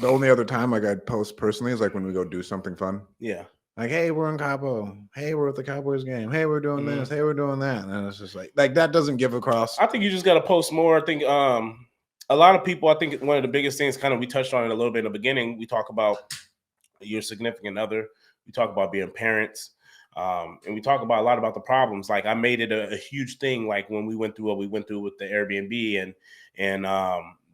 The only other time like I'd post personally is like when we go do something fun. Yeah. Like, hey, we're in Cabo. Hey, we're at the Cowboys game. Hey, we're doing this. Hey, we're doing that. And it's just like that doesn't give across. I think you just got to post more. I think a lot of people, I think one of the biggest things, kind of we touched on it a little bit in the beginning, we talk about your significant other. We talk about being parents. And we talk about a lot about the problems. Like I made it a huge thing. Like when we went through what we went through with the Airbnb and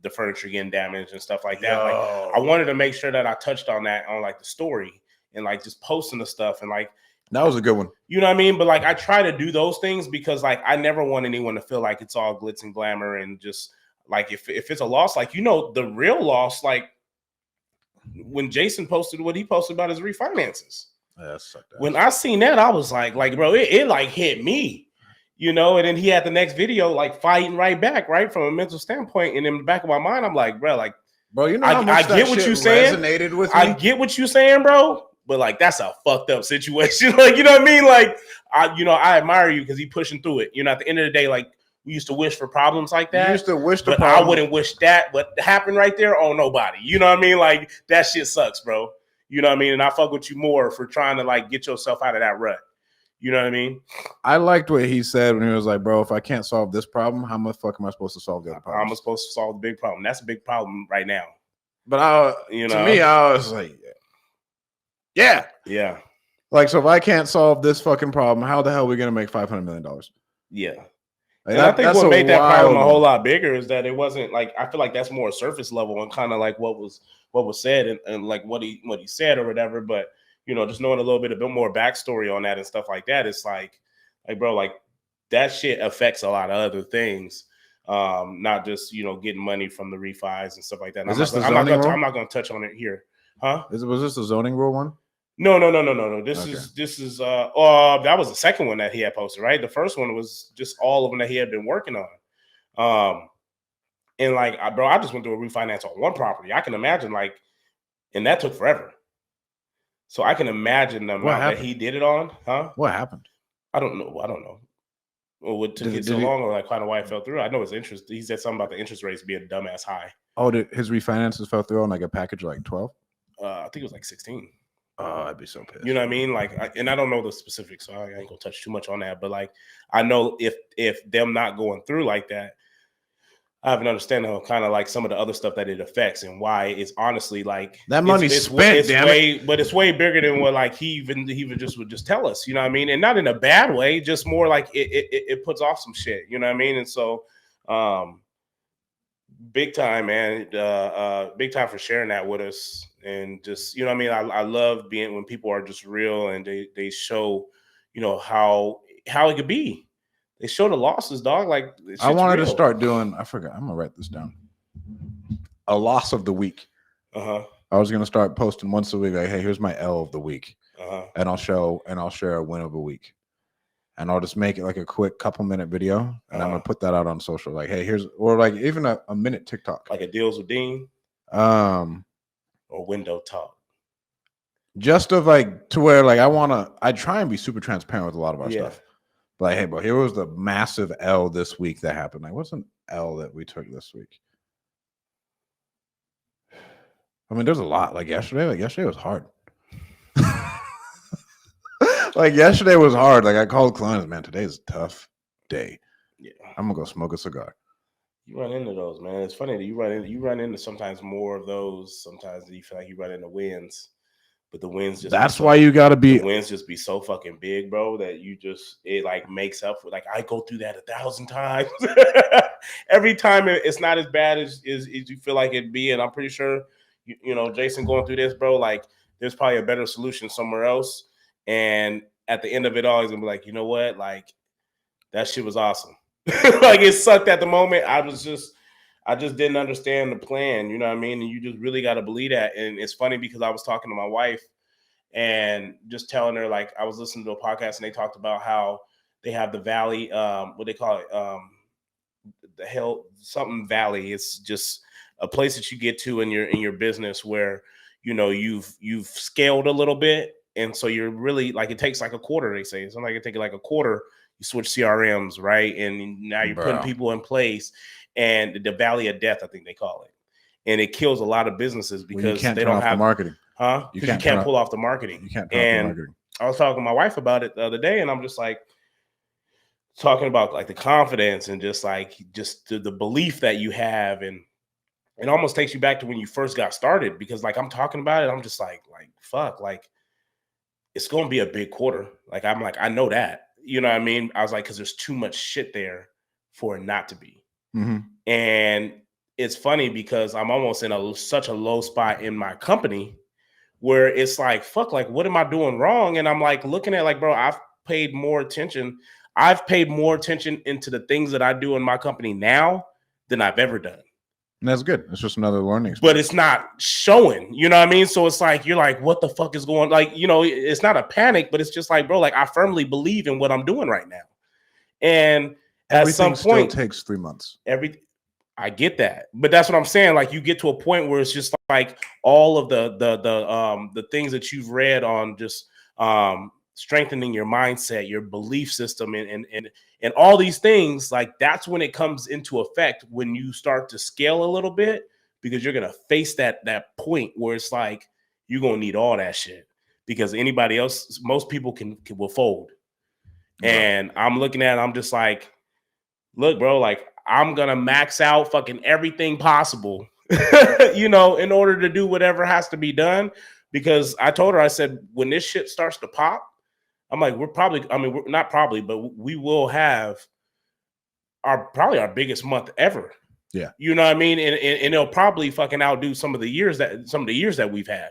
the furniture getting damaged and stuff like that. Like I wanted to make sure that I touched on that on like the story and like just posting the stuff and like that was a good one. You know what I mean? But like I try to do those things because like I never want anyone to feel like it's all glitz and glamour and just like if it's a loss, like the real loss, like when Jason posted what he posted about his refinances. Yeah, when I seen that, I was like bro, it like hit me, and then he had the next video like fighting right back, right, from a mental standpoint. And in the back of my mind, I'm like, bro, you know how much I get what you saying. Resonated with me. I get what you saying, bro. But like that's a fucked up situation. Like, you know what I mean? Like I admire you because he pushing through it. At the end of the day, like we used to wish for problems like that. You used to wish but I wouldn't wish that what happened right there on nobody. You know what I mean? Like that shit sucks, bro. You know what I mean? And I fuck with you more for trying to like get yourself out of that rut. You know what I mean? I liked what he said when he was like, bro, if I can't solve this problem, how the fuck am I supposed to solve the other problem? How am I supposed to solve the big problem? That's a big problem right now. But to me, I was like, yeah. Like, so if I can't solve this fucking problem, how the hell are we gonna make $500 million? Yeah. Like, and I think what made that problem a whole lot bigger is that it wasn't like I feel like that's more surface level and kind of like what was said and like what he said or whatever. But just knowing a bit more backstory on that and stuff like that, it's like bro, like that shit affects a lot of other things. Not just getting money from the refis and stuff like that. I'm not going to touch on it here, huh? Was this the zoning rule one? No. This is that was the second one that he had posted, right? The first one was just all of them that he had been working on. And like, bro, I just went through a refinance on one property. I can imagine and that took forever. So I can imagine the amount that he did it on, huh? What happened? I don't know. Well, what took it so long, or like kind of why it fell through? I know his interest. He said something about the interest rates being dumbass high. Oh, did his refinances fell through on like a package of like 12? I think it was like 16. Oh, I'd be so pissed. You know what I mean? Like, and I don't know the specifics, so I ain't gonna touch too much on that. But like, I know if them not going through like that, I have an understanding of kind of like some of the other stuff that it affects and why it's honestly like that money's spent. But it's way bigger than what like he even just would just tell us. You know what I mean? And not in a bad way, just more like it puts off some shit. You know what I mean? And so, big time, man. Big time for sharing that with us. And just, you know what I mean? I love being when people are just real and they show, how it could be. They show the losses, dog. Like I wanted to start doing. I forgot. I'm gonna write this down. A loss of the week. I was gonna start posting once a week. Like, hey, here's my L of the week, and I'll share a win of the week, and I'll just make it like a quick couple-minute video, and I'm gonna put that out on social. Like, hey, or like even a minute TikTok, like a Deals with Dean, or window talk. Just of like to where like I try and be super transparent with a lot of our stuff. Like, hey, bro, here was the massive L this week that happened. Like, what's an L that we took this week? I mean, there's a lot. Like yesterday was hard. Like yesterday was hard. Like I called clients, man, today's a tough day. Yeah. I'm gonna go smoke a cigar. You run into those, man. It's funny that you run into sometimes more of those. Sometimes you feel like you run into wins. But the wins just that's why you gotta be the wins just be so fucking big, bro, that it like makes up for like I go through that 1,000 times. Every time it's not as bad as you feel like it'd be. And I'm pretty sure Jason going through this, bro, like there's probably a better solution somewhere else. And at the end of it all, he's gonna be like, you know what? Like that shit was awesome. Like it sucked at the moment. I just didn't understand the plan, you know what I mean? And you just really got to believe that. And it's funny because I was talking to my wife and just telling her, like, I was listening to a podcast and they talked about how they have the valley, what they call it, the hell, something valley. It's just a place that you get to in your business where, you've scaled a little bit. And so you're really like, it takes like a quarter, they say. It's not like it takes like a quarter. You switch CRMs, right? And now you're putting people in place. And the valley of death, I think they call it. and it kills a lot of businesses because they don't have the marketing. Because you can't pull off the marketing. You can't turn off the marketing. I was talking to my wife about it the other day, and I'm just like talking about like the confidence and just the belief that you have, and it almost takes you back to when you first got started, because like I'm talking about it, I'm just like fuck, like it's going to be a big quarter. Like I'm like, I know that, you know what I mean? I was like, because there's too much shit there for it not to be. Mm-hmm. And it's funny because I'm almost in such a low spot in my company where it's like, fuck, like, what am I doing wrong? And I'm like looking at like, bro, I've paid more attention into the things that I do in my company now than I've ever done. And that's good. It's just another learning experience. But it's not showing, you know what I mean? So it's like, you're like, what the fuck is going on? Like, you know, it's not a panic, but it's just like, bro, like I firmly believe in what I'm doing right now. And at some point, still takes 3 months. I get that, but that's what I'm saying. Like you get to a point where it's just like all of the things that you've read on just strengthening your mindset, your belief system, and all these things. Like that's when it comes into effect when you start to scale a little bit, because you're gonna face that point where it's like you're gonna need all that shit, because anybody else, most people will fold. Right. And I'm looking at it, I'm just like, look, bro, like I'm gonna max out fucking everything possible, you know, in order to do whatever has to be done. Because I told her, I said, when this shit starts to pop, I'm like, we're not probably, but we will have probably our biggest month ever. Yeah. You know what I mean? And it'll probably fucking outdo some of the years that we've had.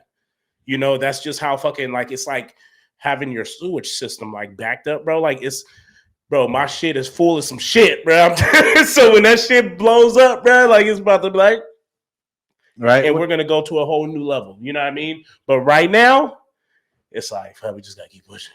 You know, that's just how fucking like, it's like having your sewage system like backed up, bro. Like bro, my shit is full of some shit, bro. So when that shit blows up, bro, like it's about to be like, right. And we're going to go to a whole new level. You know what I mean? But right now, it's like, we just got to keep pushing.